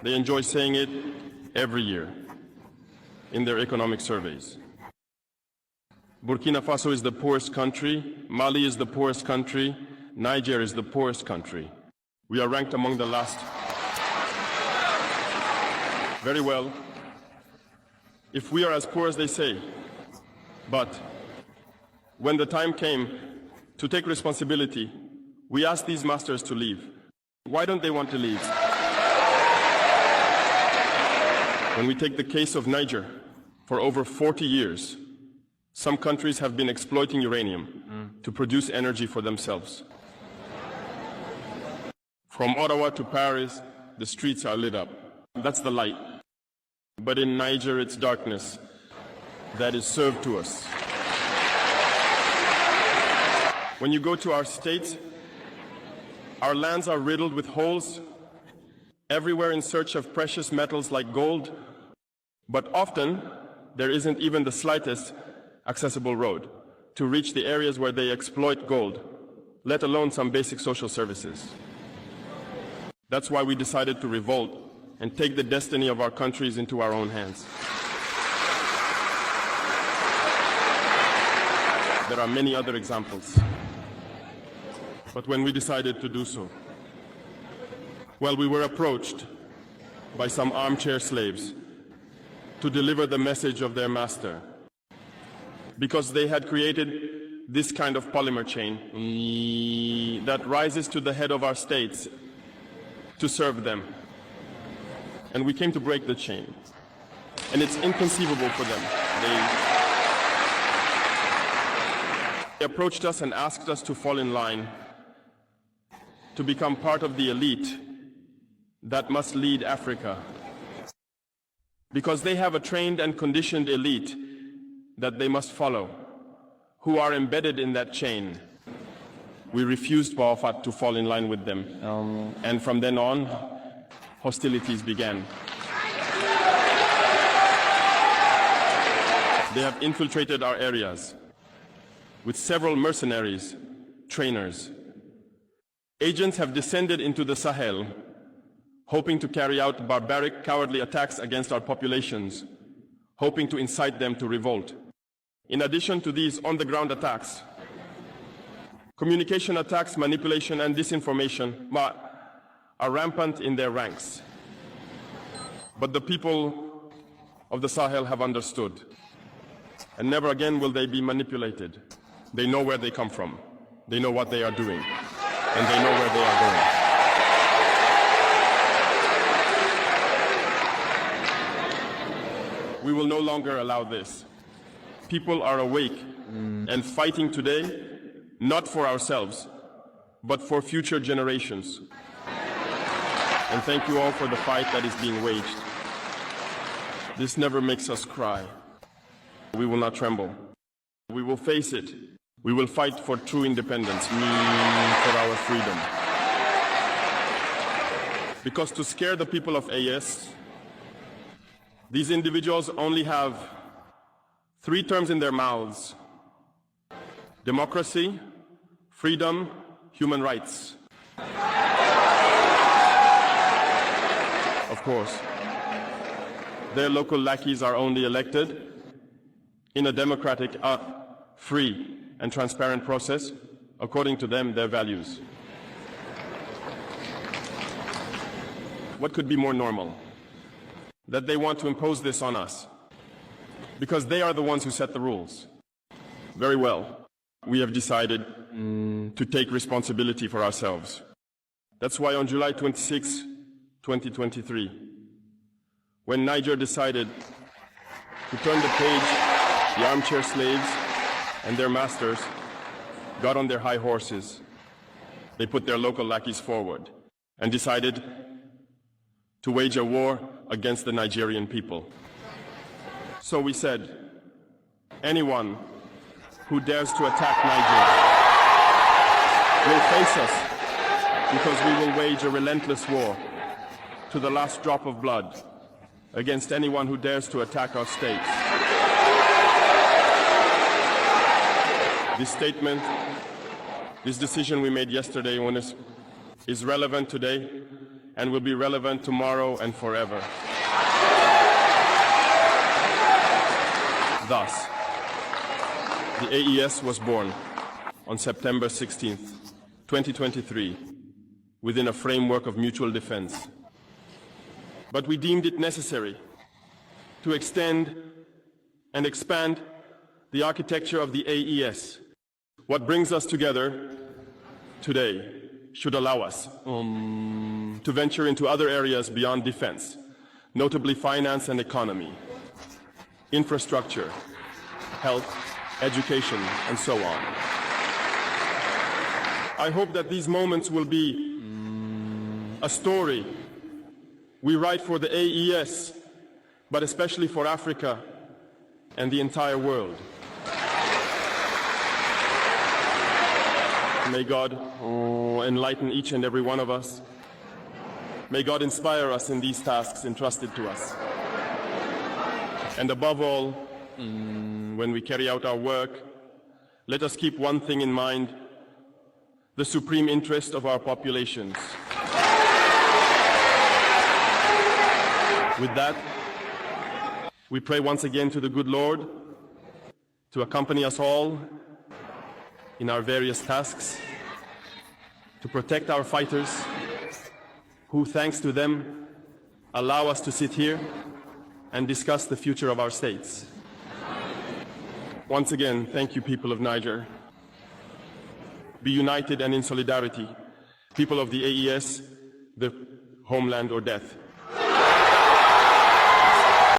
They enjoy saying it every year in their economic surveys. Burkina Faso is the poorest country, Mali is the poorest country, Niger is the poorest country. We are ranked among the last. Very well, if we are as poor as they say, but when the time came to take responsibility, we asked these masters to leave. Why don't they want to leave? When we take the case of Niger, for over 40 years, some countries have been exploiting uranium to produce energy for themselves. From Ottawa to Paris, the streets are lit up. That's the light. But in Niger, it's darkness that is served to us. When you go to our states, our lands are riddled with holes, everywhere in search of precious metals like gold, but often there isn't even the slightest accessible road to reach the areas where they exploit gold, let alone some basic social services. That's why we decided to revolt and take the destiny of our countries into our own hands. There are many other examples. But when we decided to do so, well, we were approached by some armchair slaves to deliver the message of their master, because they had created this kind of polymer chain that rises to the head of our states to serve them. And we came to break the chain. And it's inconceivable for them. They approached us and asked us to fall in line, to become part of the elite that must lead Africa. Because they have a trained and conditioned elite that they must follow, who are embedded in that chain. We refused, Bawafat, to fall in line with them. And from then on, hostilities began. They have infiltrated our areas with several mercenaries, trainers. Agents have descended into the Sahel, hoping to carry out barbaric, cowardly attacks against our populations, hoping to incite them to revolt. In addition to these on-the-ground attacks, communication attacks, manipulation, and disinformation are rampant in their ranks. But the people of the Sahel have understood, and never again will they be manipulated. They know where they come from, they know what they are doing, and they know where they are going. We will no longer allow this. People are awake and fighting today, not for ourselves, but for future generations. And thank you all for the fight that is being waged. This never makes us cry. We will not tremble. We will face it. We will fight for true independence, for our freedom. Because to scare the people of AS, these individuals only have 3 terms in their mouths: democracy, freedom, human rights. Of course, their local lackeys are only elected in a democratic, free, and transparent process, according to them, their values. What could be more normal? That they want to impose this on us, because they are the ones who set the rules. Very well, we have decided to take responsibility for ourselves. That's why on July 26, 2023, when Niger decided to turn the page, the armchair slaves and their masters got on their high horses. They put their local lackeys forward and decided to wage a war against the Nigerian people. So we said, anyone who dares to attack Niger will face us, because we will wage a relentless war to the last drop of blood against anyone who dares to attack our states. This statement, this decision we made yesterday is relevant today and will be relevant tomorrow and forever. Thus, the AES was born on September 16th, 2023, within a framework of mutual defense. But we deemed it necessary to extend and expand the architecture of the AES. What brings us together today should allow us to venture into other areas beyond defense, notably finance and economy, infrastructure, health, education, and so on. I hope that these moments will be a story we write for the AES, but especially for Africa and the entire world. May God enlighten each and every one of us. May God inspire us in these tasks entrusted to us. And above all, when we carry out our work, let us keep one thing in mind: the supreme interest of our populations. With that, we pray once again to the good Lord to accompany us all in our various tasks, to protect our fighters, who, thanks to them, allow us to sit here and discuss the future of our states. Once again, thank you, people of Niger. Be united and in solidarity. People of the AES, the homeland or death.